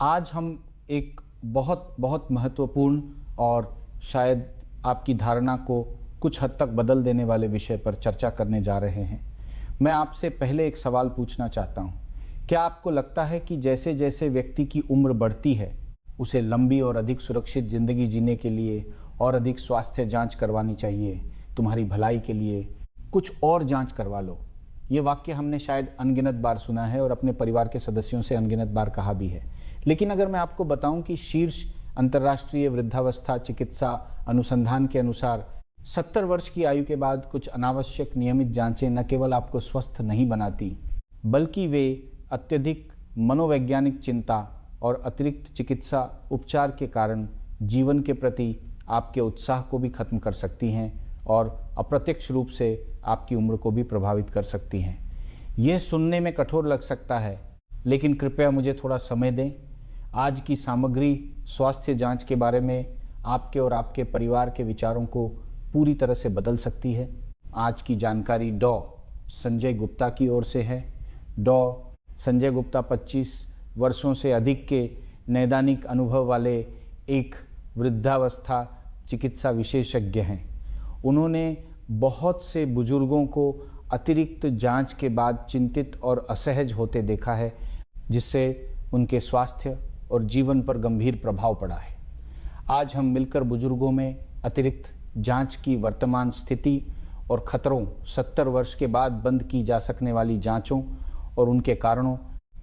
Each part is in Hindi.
आज हम एक बहुत बहुत महत्वपूर्ण और शायद आपकी धारणा को कुछ हद तक बदल देने वाले विषय पर चर्चा करने जा रहे हैं। मैं आपसे पहले एक सवाल पूछना चाहता हूँ। क्या आपको लगता है कि जैसे जैसे व्यक्ति की उम्र बढ़ती है, उसे लंबी और अधिक सुरक्षित ज़िंदगी जीने के लिए और अधिक स्वास्थ्य जांच करवानी चाहिए? तुम्हारी भलाई के लिए कुछ और जांच करवा लो। ये वाक्य हमने शायद अनगिनत बार सुना है और अपने परिवार के सदस्यों से अनगिनत बार कहा भी है। लेकिन अगर मैं आपको बताऊं कि शीर्ष अंतर्राष्ट्रीय वृद्धावस्था चिकित्सा अनुसंधान के अनुसार 70 वर्ष की आयु के बाद कुछ अनावश्यक नियमित जांचें न केवल आपको स्वस्थ नहीं बनाती, बल्कि वे अत्यधिक मनोवैज्ञानिक चिंता और अतिरिक्त चिकित्सा उपचार के कारण जीवन के प्रति आपके उत्साह को भी खत्म कर सकती हैं और अप्रत्यक्ष रूप से आपकी उम्र को भी प्रभावित कर सकती हैं। यह सुनने में कठोर लग सकता है, लेकिन कृपया मुझे थोड़ा समय दें। आज की सामग्री स्वास्थ्य जांच के बारे में आपके और आपके परिवार के विचारों को पूरी तरह से बदल सकती है। आज की जानकारी डॉ. संजय गुप्ता की ओर से है। डॉ. संजय गुप्ता 25 वर्षों से अधिक के नैदानिक अनुभव वाले एक वृद्धावस्था चिकित्सा विशेषज्ञ हैं। उन्होंने बहुत से बुजुर्गों को अतिरिक्त जांच के बाद चिंतित और असहज होते देखा है, जिससे उनके स्वास्थ्य और जीवन पर गंभीर प्रभाव पड़ा है। आज हम मिलकर बुजुर्गों में अतिरिक्त जांच की वर्तमान स्थिति और खतरों, 70 वर्ष के बाद बंद की जा सकने वाली जांचों और उनके कारणों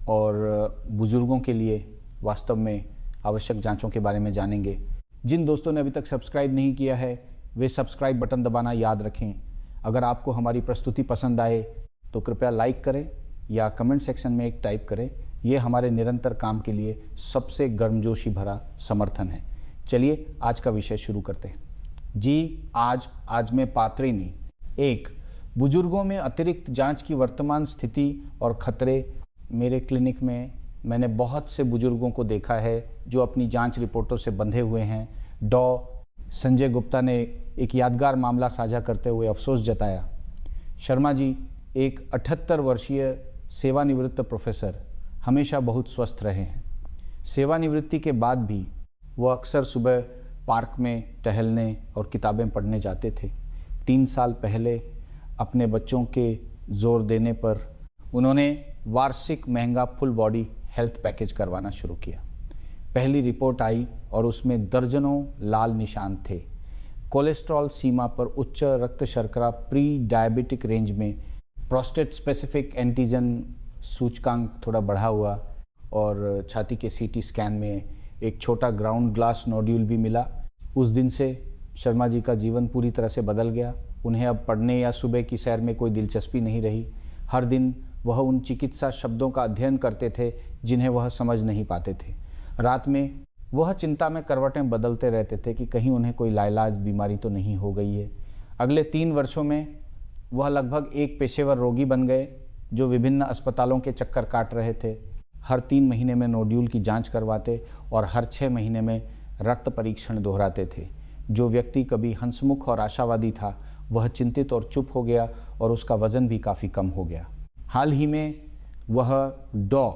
और बुजुर्गों के लिए वास्तव में आवश्यक जांचों के बारे में जानेंगे। जिन दोस्तों ने अभी तक सब्सक्राइब नहीं किया है, वे सब्सक्राइब बटन दबाना याद रखें। अगर आपको हमारी प्रस्तुति पसंद आए तो कृपया लाइक करें या कमेंट सेक्शन में एक टाइप करें। ये हमारे निरंतर काम के लिए सबसे गर्मजोशी भरा समर्थन है। चलिए आज का विषय शुरू करते हैं। जी, आज मैं पात्रिनी एक बुजुर्गों में अतिरिक्त जांच की वर्तमान स्थिति और खतरे। मेरे क्लिनिक में मैंने बहुत से बुजुर्गों को देखा है जो अपनी जांच रिपोर्टों से बंधे हुए हैं। डॉ. संजय गुप्ता ने एक यादगार मामला साझा करते हुए अफसोस जताया। शर्मा जी एक 78 वर्षीय सेवानिवृत्त प्रोफेसर हमेशा बहुत स्वस्थ रहे हैं। सेवानिवृत्ति के बाद भी वह अक्सर सुबह पार्क में टहलने और किताबें पढ़ने जाते थे। 3 साल पहले अपने बच्चों के जोर देने पर उन्होंने वार्षिक महंगा फुल बॉडी हेल्थ पैकेज करवाना शुरू किया। पहली रिपोर्ट आई और उसमें दर्जनों लाल निशान थे। कोलेस्ट्रॉल सीमा पर, उच्च रक्त शर्करा प्री डायबिटिक रेंज में, प्रोस्टेट स्पेसिफिक एंटीजन सूचकांक थोड़ा बढ़ा हुआ और छाती के सीटी स्कैन में एक छोटा ग्राउंड ग्लास नोड्यूल भी मिला। उस दिन से शर्मा जी का जीवन पूरी तरह से बदल गया। उन्हें अब पढ़ने या सुबह की सैर में कोई दिलचस्पी नहीं रही। हर दिन वह उन चिकित्सा शब्दों का अध्ययन करते थे जिन्हें वह समझ नहीं पाते थे। रात में वह चिंता में करवटें बदलते रहते थे कि कहीं उन्हें कोई लाइलाज बीमारी तो नहीं हो गई है। अगले 3 वर्षों में वह लगभग एक पेशेवर रोगी बन गए जो विभिन्न अस्पतालों के चक्कर काट रहे थे। हर 3 महीने में नोड्यूल की जांच करवाते और हर 6 महीने में रक्त परीक्षण दोहराते थे। जो व्यक्ति कभी हंसमुख और आशावादी था, वह चिंतित और चुप हो गया और उसका वजन भी काफ़ी कम हो गया। हाल ही में वह डॉ.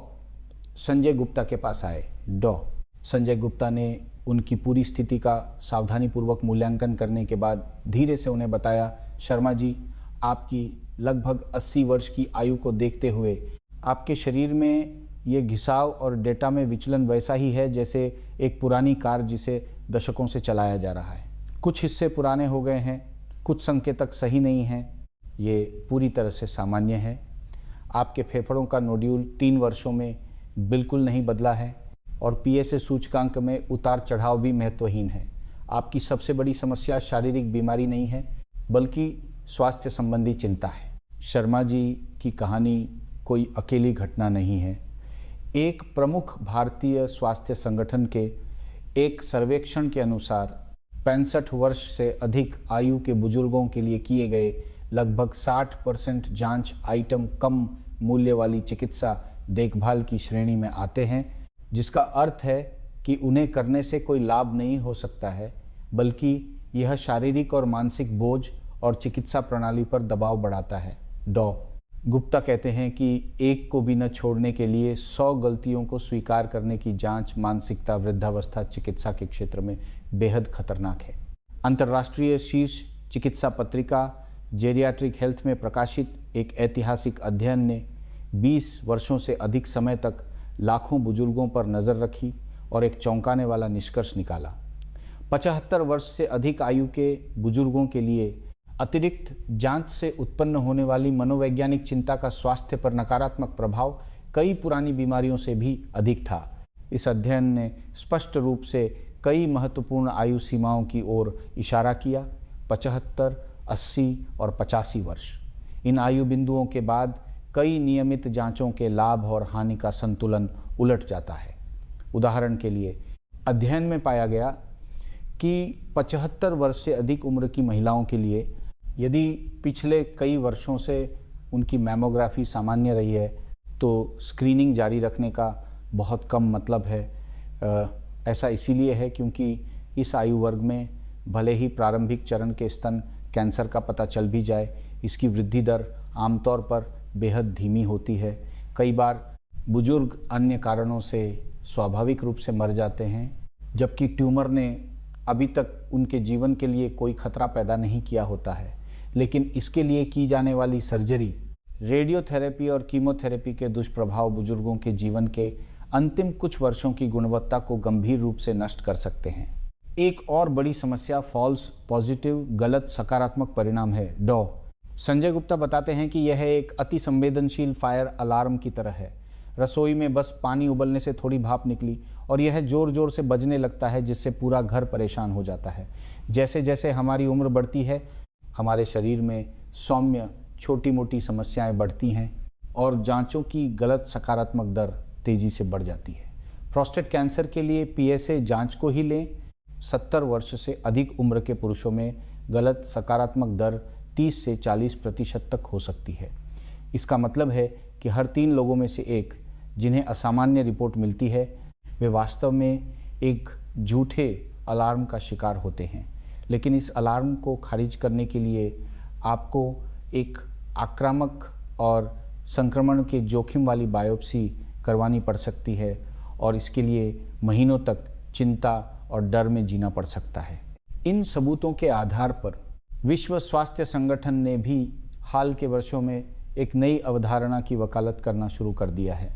संजय गुप्ता के पास आए। डॉ. संजय गुप्ता ने उनकी पूरी स्थिति का सावधानीपूर्वक मूल्यांकन करने के बाद धीरे से उन्हें बताया, शर्मा जी, आपकी लगभग 80 वर्ष की आयु को देखते हुए आपके शरीर में ये घिसाव और डेटा में विचलन वैसा ही है जैसे एक पुरानी कार जिसे दशकों से चलाया जा रहा है। कुछ हिस्से पुराने हो गए हैं, कुछ संकेतक सही नहीं हैं। ये पूरी तरह से सामान्य है। आपके फेफड़ों का नोड्यूल 3 वर्षों में बिल्कुल नहीं बदला है और पीएसए सूचकांक में उतार चढ़ाव भी महत्वहीन है। आपकी सबसे बड़ी समस्या शारीरिक बीमारी नहीं है, बल्कि स्वास्थ्य संबंधी चिंता है। शर्मा जी की कहानी कोई अकेली घटना नहीं है। एक प्रमुख भारतीय स्वास्थ्य संगठन के एक सर्वेक्षण के अनुसार 65 वर्ष से अधिक आयु के बुजुर्गों के लिए किए गए लगभग 60% जांच आइटम कम मूल्य वाली चिकित्सा देखभाल की श्रेणी में आते हैं, जिसका अर्थ है कि उन्हें करने से कोई लाभ नहीं हो सकता है, बल्कि यह शारीरिक और मानसिक बोझ और चिकित्सा प्रणाली पर दबाव बढ़ाता है। डॉ. गुप्ता कहते हैं कि एक को भी न छोड़ने के लिए 100 गलतियों को स्वीकार करने की जांच मानसिकता वृद्धावस्था चिकित्सा के क्षेत्र में बेहद खतरनाक है। अंतर्राष्ट्रीय शीर्ष चिकित्सा पत्रिका जेरियाट्रिक हेल्थ में प्रकाशित एक ऐतिहासिक अध्ययन ने 20 वर्षों से अधिक समय तक लाखों बुजुर्गों पर नज़र रखी और एक चौंकाने वाला निष्कर्ष निकाला। 75 वर्ष से अधिक आयु के बुजुर्गों के लिए अतिरिक्त जांच से उत्पन्न होने वाली मनोवैज्ञानिक चिंता का स्वास्थ्य पर नकारात्मक प्रभाव कई पुरानी बीमारियों से भी अधिक था। इस अध्ययन ने स्पष्ट रूप से कई महत्वपूर्ण आयु सीमाओं की ओर इशारा किया। 75, 80 और 85 वर्ष, इन आयु बिंदुओं के बाद कई नियमित जांचों के लाभ और हानि का संतुलन उलट जाता है। उदाहरण के लिए अध्ययन में पाया गया कि 75 वर्ष से अधिक उम्र की महिलाओं के लिए यदि पिछले कई वर्षों से उनकी मैमोग्राफी सामान्य रही है तो स्क्रीनिंग जारी रखने का बहुत कम मतलब है। ऐसा इसीलिए है क्योंकि इस आयु वर्ग में भले ही प्रारंभिक चरण के स्तन कैंसर का पता चल भी जाए, इसकी वृद्धि दर आमतौर पर बेहद धीमी होती है। कई बार बुजुर्ग अन्य कारणों से स्वाभाविक रूप से मर जाते हैं, जबकि ट्यूमर ने अभी तक उनके जीवन के लिए कोई खतरा पैदा नहीं किया होता है। लेकिन इसके लिए की जाने वाली सर्जरी, रेडियोथेरेपी और कीमोथेरेपी के दुष्प्रभाव बुजुर्गों के जीवन के अंतिम कुछ वर्षों की गुणवत्ता को गंभीर रूप से नष्ट कर सकते हैं। एक और बड़ी समस्या फॉल्स पॉजिटिव, गलत सकारात्मक परिणाम है, डॉ। संजय गुप्ता बताते हैं कि यह एक अति संवेदनशील फायर अलार्म की तरह है। रसोई में बस पानी उबलने से थोड़ी भाप निकली और यह जोर जोर से बजने लगता है, जिससे पूरा घर परेशान हो जाता है। जैसे जैसे हमारी उम्र बढ़ती है, हमारे शरीर में सौम्य छोटी मोटी समस्याएं बढ़ती हैं और जांचों की गलत सकारात्मक दर तेजी से बढ़ जाती है। प्रोस्टेट कैंसर के लिए पीएसए जांच को ही लें, 70 वर्ष से अधिक उम्र के पुरुषों में गलत सकारात्मक दर 30 से 40% तक हो सकती है। इसका मतलब है कि हर 3 लोगों में से एक जिन्हें असामान्य रिपोर्ट मिलती है, वे वास्तव में एक झूठे अलार्म का शिकार होते हैं। लेकिन इस अलार्म को खारिज करने के लिए आपको एक आक्रामक और संक्रमण के जोखिम वाली बायोप्सी करवानी पड़ सकती है और इसके लिए महीनों तक चिंता और डर में जीना पड़ सकता है। इन सबूतों के आधार पर विश्व स्वास्थ्य संगठन ने भी हाल के वर्षों में एक नई अवधारणा की वकालत करना शुरू कर दिया है।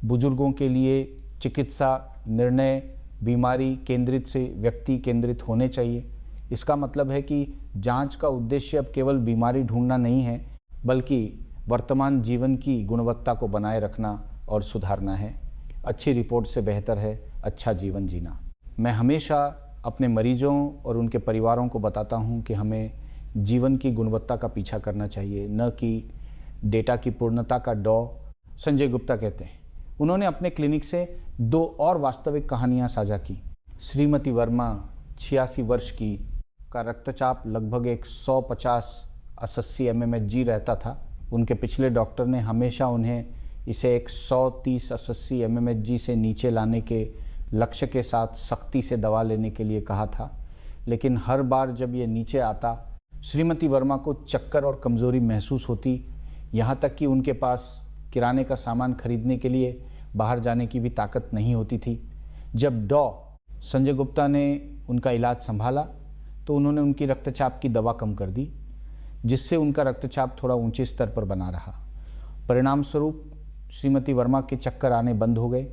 बुजुर्गों के लिए चिकित्सा निर्णय बीमारी केंद्रित से व्यक्ति केंद्रित होने चाहिए। इसका मतलब है कि जांच का उद्देश्य अब केवल बीमारी ढूंढना नहीं है, बल्कि वर्तमान जीवन की गुणवत्ता को बनाए रखना और सुधारना है। अच्छी रिपोर्ट से बेहतर है अच्छा जीवन जीना। मैं हमेशा अपने मरीजों और उनके परिवारों को बताता हूं कि हमें जीवन की गुणवत्ता का पीछा करना चाहिए, न कि डेटा की पूर्णता का डॉ। संजय गुप्ता कहते हैं, उन्होंने अपने क्लिनिक से 2 और वास्तविक कहानियां साझा की। श्रीमती वर्मा 86 वर्ष की का रक्तचाप लगभग 150/80 mmHg रहता था। उनके पिछले डॉक्टर ने हमेशा उन्हें इसे 130/80 mmHg से नीचे लाने के लक्ष्य के साथ सख्ती से दवा लेने के लिए कहा था, लेकिन हर बार जब ये नीचे आता, श्रीमती वर्मा को चक्कर और कमज़ोरी महसूस होती, यहाँ तक कि उनके पास किराने का सामान खरीदने के लिए बाहर जाने की भी ताकत नहीं होती थी। जब डॉ संजय गुप्ता ने उनका इलाज संभाला तो उन्होंने उनकी रक्तचाप की दवा कम कर दी, जिससे उनका रक्तचाप थोड़ा ऊंचे स्तर पर बना रहा। परिणाम स्वरूप श्रीमती वर्मा के चक्कर आने बंद हो गए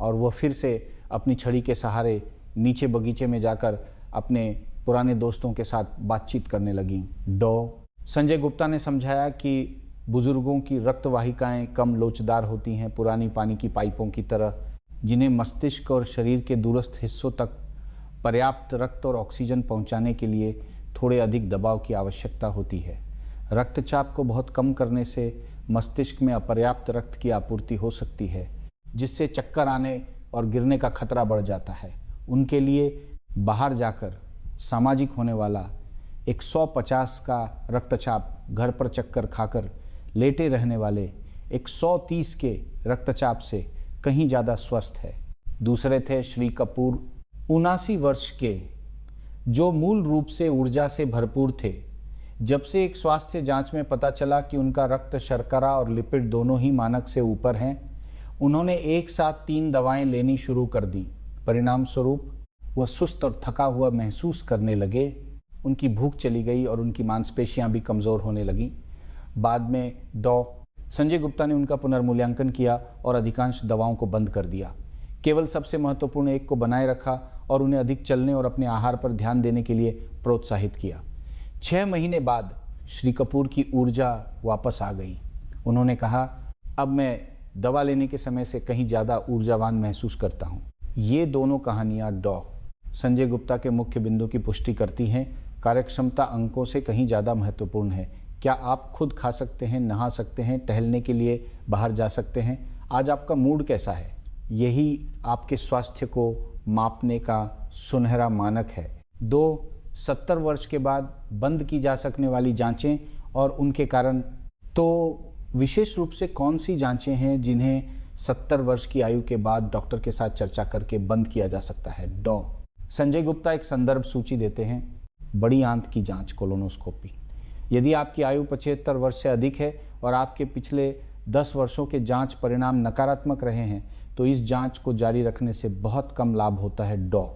और वह फिर से अपनी छड़ी के सहारे नीचे बगीचे में जाकर अपने पुराने दोस्तों के साथ बातचीत करने लगीं। डॉ संजय गुप्ता ने समझाया कि बुजुर्गों की रक्तवाहिकाएं कम लोचदार होती हैं, पुरानी पानी की पाइपों की तरह, जिन्हें मस्तिष्क और शरीर के दूरस्थ हिस्सों तक पर्याप्त रक्त और ऑक्सीजन पहुंचाने के लिए थोड़े अधिक दबाव की आवश्यकता होती है। रक्तचाप को बहुत कम करने से मस्तिष्क में अपर्याप्त रक्त की आपूर्ति हो सकती है, जिससे चक्कर आने और गिरने का खतरा बढ़ जाता है। उनके लिए बाहर जाकर सामाजिक होने वाला 150 का रक्तचाप घर पर चक्कर खाकर लेटे रहने वाले 130 के रक्तचाप से कहीं ज़्यादा स्वस्थ है। दूसरे थे श्री कपूर, 79 वर्ष के, जो मूल रूप से ऊर्जा से भरपूर थे, जब से एक स्वास्थ्य जांच में पता चला कि उनका रक्त शर्करा और लिपिड दोनों ही मानक से ऊपर हैं, उन्होंने एक साथ 3 दवाएं लेनी शुरू कर दी। परिणाम स्वरूप वह सुस्त और थका हुआ महसूस करने लगे, उनकी भूख चली गई और उनकी मांसपेशियां भी कमज़ोर होने लगीं। बाद में डॉ. संजय गुप्ता ने उनका पुनर्मूल्यांकन किया और अधिकांश दवाओं को बंद कर दिया। केवल सबसे महत्वपूर्ण एक को बनाए रखा और उन्हें अधिक चलने और अपने आहार पर ध्यान देने के लिए प्रोत्साहित किया। 6 महीने बाद श्री कपूर की ऊर्जा वापस आ गई। उन्होंने कहा, अब मैं दवा लेने के समय से कहीं ज़्यादा ऊर्जावान महसूस करता हूँ। ये दोनों कहानियाँ डॉ. संजय गुप्ता के मुख्य बिंदु की पुष्टि करती हैं। कार्यक्षमता अंकों से कहीं ज़्यादा महत्वपूर्ण है। क्या आप खुद खा सकते हैं, नहा सकते हैं, टहलने के लिए बाहर जा सकते हैं? आज आपका मूड कैसा है? यही आपके स्वास्थ्य को मापने का सुनहरा मानक है। 70 वर्ष के बाद बंद की जा सकने वाली जांचें और उनके कारण, तो विशेष रूप से कौन सी जांचें हैं जिन्हें 70 वर्ष की आयु के बाद डॉक्टर के साथ चर्चा करके बंद किया जा सकता है? डॉ. संजय गुप्ता एक संदर्भ सूची देते हैं। बड़ी आंत की जांच, कोलोनोस्कोपी। यदि आपकी आयु 75 वर्ष से अधिक है और आपके पिछले 10 वर्षों के जांच परिणाम नकारात्मक रहे हैं, तो इस जांच को जारी रखने से बहुत कम लाभ होता है। डॉ.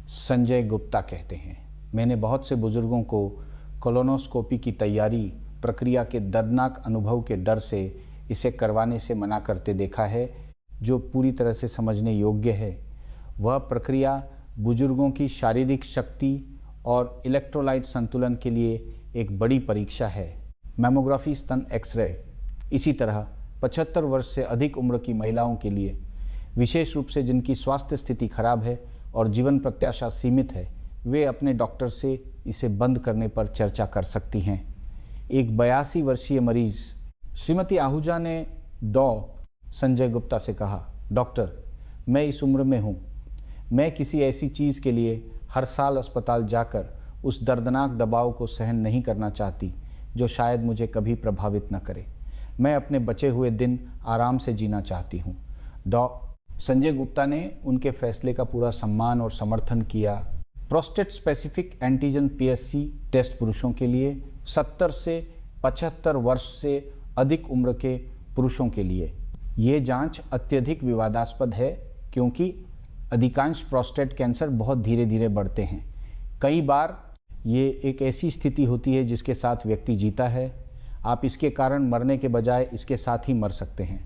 संजय गुप्ता कहते हैं, मैंने बहुत से बुजुर्गों को कोलोनोस्कोपी की तैयारी प्रक्रिया के दर्दनाक अनुभव के डर से इसे करवाने से मना करते देखा है, जो पूरी तरह से समझने योग्य है। वह प्रक्रिया बुजुर्गों की शारीरिक शक्ति और इलेक्ट्रोलाइट संतुलन के लिए एक बड़ी परीक्षा है। मैमोग्राफी, स्तन एक्सरे। इसी तरह 75 वर्ष से अधिक उम्र की महिलाओं के लिए, विशेष रूप से जिनकी स्वास्थ्य स्थिति खराब है और जीवन प्रत्याशा सीमित है, वे अपने डॉक्टर से इसे बंद करने पर चर्चा कर सकती हैं। एक 82 वर्षीय मरीज श्रीमती आहूजा ने डॉ. संजय गुप्ता से कहा, डॉक्टर, मैं इस उम्र में हूँ। मैं किसी ऐसी चीज़ के लिए हर साल अस्पताल जाकर उस दर्दनाक दबाव को सहन नहीं करना चाहती जो शायद मुझे कभी प्रभावित न करे। मैं अपने बचे हुए दिन आराम से जीना चाहती हूँ। डॉ. संजय गुप्ता ने उनके फैसले का पूरा सम्मान और समर्थन किया। Prostate specific antigen PSC test पुरुषों के लिए, 70 से 75 वर्ष से अधिक उम्र के पुरुषों के लिए। ये जांच अत्यधिक विवादास्पद है क्योंकि अधिकांश प्रोस्टेट कैंसर बहुत धीरे धीरे बढ़ते हैं। कई बार ये एक ऐसी स्थिति होती है जिसके साथ व्यक्ति जीता है। आप इसके कारण मरने के बजाय इसके साथ ही मर सकते हैं।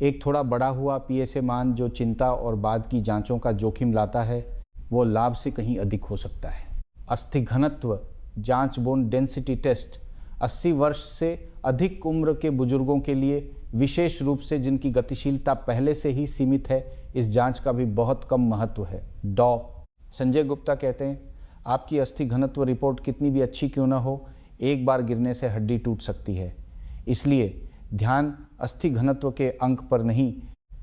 एक थोड़ा बढ़ा हुआ PSA मान जो चिंता और बाद की जांचों का जोखिम लाता है, वो लाभ से कहीं अधिक हो सकता है। अस्थि घनत्व जांच, बोन डेंसिटी टेस्ट 80 वर्ष से अधिक उम्र के बुजुर्गों के लिए, विशेष रूप से जिनकी गतिशीलता पहले से ही सीमित है, इस जांच का भी बहुत कम महत्व है। डॉ. संजय गुप्ता कहते हैं, आपकी अस्थि घनत्व रिपोर्ट कितनी भी अच्छी क्यों न हो, एक बार गिरने से हड्डी टूट सकती है। इसलिए ध्यान अस्थि घनत्व के अंक पर नहीं,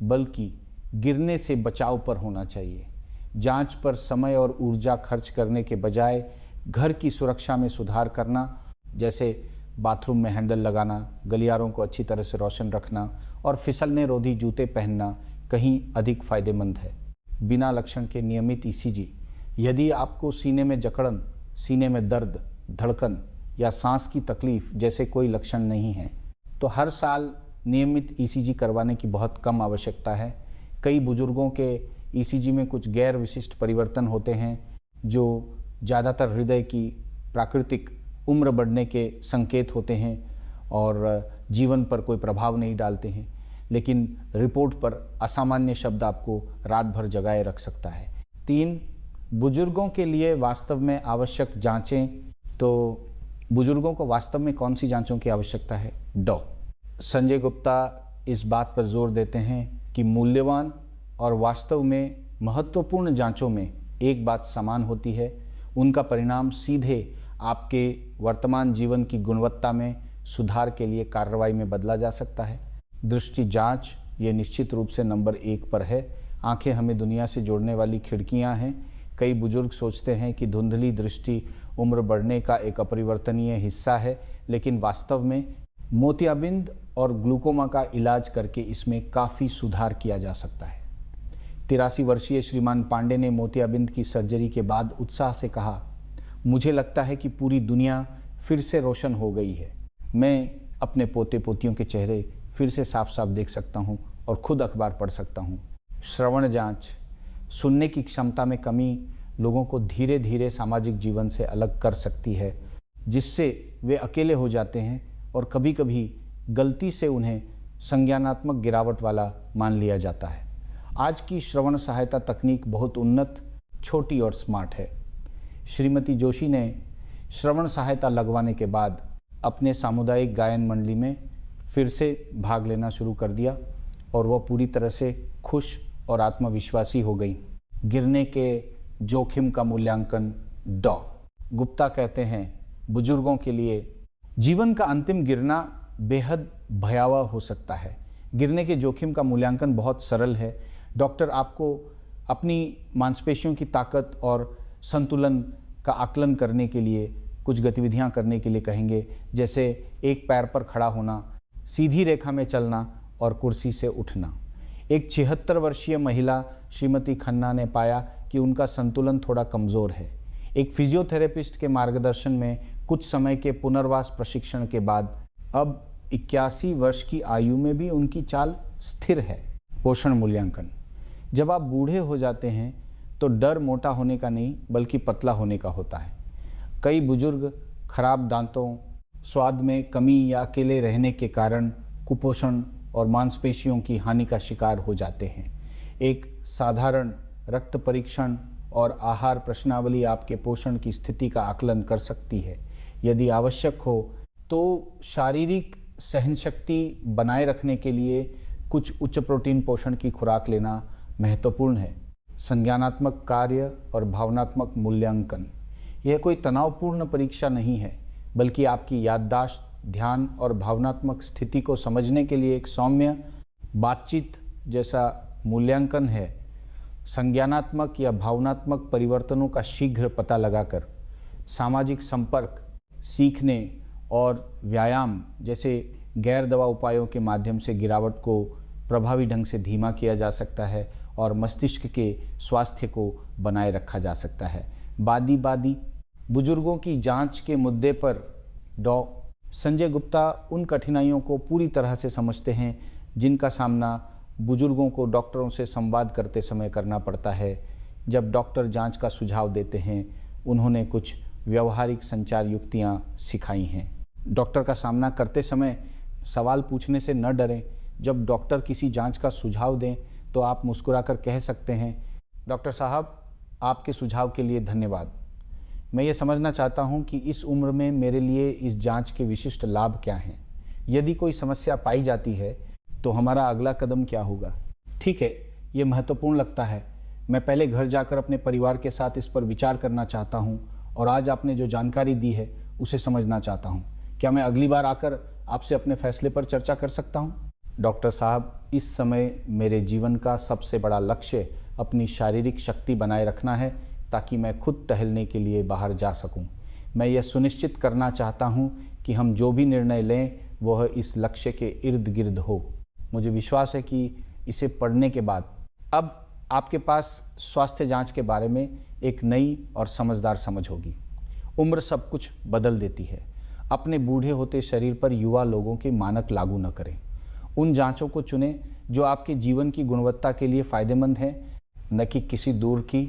बल्कि गिरने से बचाव पर होना चाहिए। जांच पर समय और ऊर्जा खर्च करने के बजाय घर की सुरक्षा में सुधार करना, जैसे बाथरूम में हैंडल लगाना, गलियारों को अच्छी तरह से रोशन रखना और फिसलने रोधी जूते पहनना कहीं अधिक फायदेमंद है। बिना लक्षण के नियमित ECG। यदि आपको सीने में जकड़न, सीने में दर्द, धड़कन या सांस की तकलीफ जैसे कोई लक्षण नहीं है, तो हर साल नियमित ECG करवाने की बहुत कम आवश्यकता है। कई बुजुर्गों के ECG में कुछ गैर विशिष्ट परिवर्तन होते हैं जो ज़्यादातर हृदय की प्राकृतिक उम्र बढ़ने के संकेत होते हैं और जीवन पर कोई प्रभाव नहीं डालते हैं, लेकिन रिपोर्ट पर असामान्य शब्द आपको रात भर जगाए रख सकता है। 3, बुजुर्गों के लिए वास्तव में आवश्यक जांचें। तो बुजुर्गों को वास्तव में कौन सी जांचों की आवश्यकता है? डॉ. संजय गुप्ता इस बात पर जोर देते हैं कि मूल्यवान और वास्तव में महत्वपूर्ण जांचों में एक बात समान होती है, उनका परिणाम सीधे आपके वर्तमान जीवन की गुणवत्ता में सुधार के लिए कार्रवाई में बदला जा सकता है। दृष्टि जांच ये निश्चित रूप से नंबर 1 पर है। आंखें हमें दुनिया से जोड़ने वाली खिड़कियां हैं। कई बुजुर्ग सोचते हैं कि धुंधली दृष्टि उम्र बढ़ने का एक अपरिवर्तनीय हिस्सा है, लेकिन वास्तव में मोतियाबिंद और ग्लूकोमा का इलाज करके इसमें काफ़ी सुधार किया जा सकता है। 83 वर्षीय श्रीमान पांडे ने मोतियाबिंद की सर्जरी के बाद उत्साह से कहा, मुझे लगता है कि पूरी दुनिया फिर से रोशन हो गई है। मैं अपने पोते पोतियों के चेहरे फिर से साफ साफ देख सकता हूँ और खुद अखबार पढ़ सकता हूँ। श्रवण जांच, सुनने की क्षमता में कमी लोगों को धीरे धीरे सामाजिक जीवन से अलग कर सकती है, जिससे वे अकेले हो जाते हैं और कभी कभी गलती से उन्हें संज्ञानात्मक गिरावट वाला मान लिया जाता है। आज की श्रवण सहायता तकनीक बहुत उन्नत, छोटी और स्मार्ट है। श्रीमती जोशी ने श्रवण सहायता लगवाने के बाद अपने सामुदायिक गायन मंडली में फिर से भाग लेना शुरू कर दिया और वह पूरी तरह से खुश और आत्मविश्वासी हो गई। गिरने के जोखिम का मूल्यांकन डॉ गुप्ता कहते हैं, बुजुर्गों के लिए जीवन का अंतिम गिरना बेहद भयावह हो सकता है। गिरने के जोखिम का मूल्यांकन बहुत सरल है। डॉक्टर आपको अपनी मांसपेशियों की ताकत और संतुलन का आकलन करने के लिए कुछ गतिविधियां करने के लिए कहेंगे, जैसे एक पैर पर खड़ा होना, सीधी रेखा में चलना और कुर्सी से उठना। एक 76 वर्षीय महिला श्रीमती खन्ना ने पाया कि उनका संतुलन थोड़ा कमज़ोर है। एक फिजियोथेरेपिस्ट के मार्गदर्शन में कुछ समय के पुनर्वास प्रशिक्षण के बाद अब 81 वर्ष की आयु में भी उनकी चाल स्थिर है। पोषण मूल्यांकन, जब आप बूढ़े हो जाते हैं तो डर मोटा होने का नहीं बल्कि पतला होने का होता है। कई बुजुर्ग खराब दांतों, स्वाद में कमी या अकेले रहने के कारण कुपोषण और मांसपेशियों की हानि का शिकार हो जाते हैं। एक साधारण रक्त परीक्षण और आहार प्रश्नावली आपके पोषण की स्थिति का आकलन कर सकती है। यदि आवश्यक हो तो शारीरिक सहनशक्ति बनाए रखने के लिए कुछ उच्च प्रोटीन पोषण की खुराक लेना महत्वपूर्ण है। संज्ञानात्मक कार्य और भावनात्मक मूल्यांकन, यह कोई तनावपूर्ण परीक्षा नहीं है बल्कि आपकी याददाश्त, ध्यान और भावनात्मक स्थिति को समझने के लिए एक सौम्य बातचीत जैसा मूल्यांकन है। संज्ञानात्मक या भावनात्मक परिवर्तनों का शीघ्र पता लगाकर सामाजिक संपर्क, सीखने और व्यायाम जैसे गैर दवा उपायों के माध्यम से गिरावट को प्रभावी ढंग से धीमा किया जा सकता है और मस्तिष्क के स्वास्थ्य को बनाए रखा जा सकता है। बादी बुजुर्गों की जांच के मुद्दे पर डॉ संजय गुप्ता उन कठिनाइयों को पूरी तरह से समझते हैं जिनका सामना बुजुर्गों को डॉक्टरों से संवाद करते समय करना पड़ता है। जब डॉक्टर जांच का सुझाव देते हैं, उन्होंने कुछ व्यवहारिक संचार युक्तियां सिखाई हैं। डॉक्टर का सामना करते समय सवाल पूछने से न डरें। जब डॉक्टर किसी जांच का सुझाव दें तो आप मुस्कुराकर कह सकते हैं, डॉक्टर साहब, आपके सुझाव के लिए धन्यवाद। मैं ये समझना चाहता हूँ कि इस उम्र में मेरे लिए इस जांच के विशिष्ट लाभ क्या हैं। यदि कोई समस्या पाई जाती है तो हमारा अगला कदम क्या होगा। ठीक है, ये महत्वपूर्ण लगता है। मैं पहले घर जाकर अपने परिवार के साथ इस पर विचार करना चाहता हूँ और आज आपने जो जानकारी दी है उसे समझना चाहता हूँ। क्या मैं अगली बार आकर आपसे अपने फैसले पर चर्चा कर सकता हूँ? डॉक्टर साहब, इस समय मेरे जीवन का सबसे बड़ा लक्ष्य अपनी शारीरिक शक्ति बनाए रखना है ताकि मैं खुद टहलने के लिए बाहर जा सकूं। मैं यह सुनिश्चित करना चाहता हूं कि हम जो भी निर्णय लें वह इस लक्ष्य के इर्द गिर्द हो। मुझे विश्वास है कि इसे पढ़ने के बाद अब आपके पास स्वास्थ्य जांच के बारे में एक नई और समझदार समझ होगी। उम्र सब कुछ बदल देती है। अपने बूढ़े होते शरीर पर युवा लोगों के मानक लागू न करें। उन जांचों को चुनें जो आपके जीवन की गुणवत्ता के लिए फ़ायदेमंद हैं, न कि किसी दूर की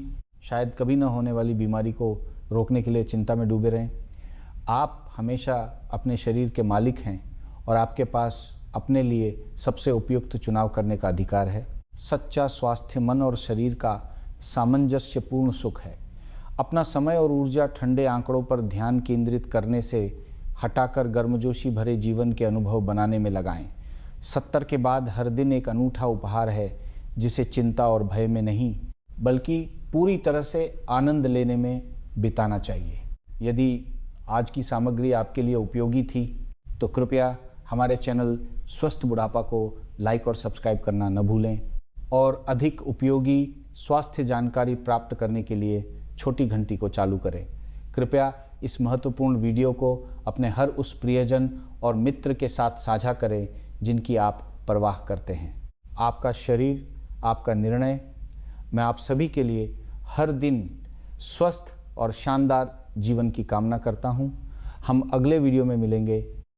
शायद कभी न होने वाली बीमारी को रोकने के लिए चिंता में डूबे रहें। आप हमेशा अपने शरीर के मालिक हैं और आपके पास अपने लिए सबसे उपयुक्त चुनाव करने का अधिकार है। सच्चा स्वास्थ्य मन और शरीर का सामंजस्यपूर्ण सुख है। अपना समय और ऊर्जा ठंडे आंकड़ों पर ध्यान केंद्रित करने से हटाकर गर्मजोशी भरे जीवन के अनुभव बनाने में लगाएं। 70 के बाद हर दिन एक अनूठा उपहार है जिसे चिंता और भय में नहीं बल्कि पूरी तरह से आनंद लेने में बिताना चाहिए। यदि आज की सामग्री आपके लिए उपयोगी थी तो कृपया हमारे चैनल स्वस्थ बुढ़ापा को लाइक और सब्सक्राइब करना न भूलें और अधिक उपयोगी स्वास्थ्य जानकारी प्राप्त करने के लिए छोटी घंटी को चालू करें। कृपया इस महत्वपूर्ण वीडियो को अपने हर उस प्रियजन और मित्र के साथ साझा करें जिनकी आप परवाह करते हैं। आपका शरीर, आपका निर्णय। मैं आप सभी के लिए हर दिन स्वस्थ और शानदार जीवन की कामना करता हूँ। हम अगले वीडियो में मिलेंगे।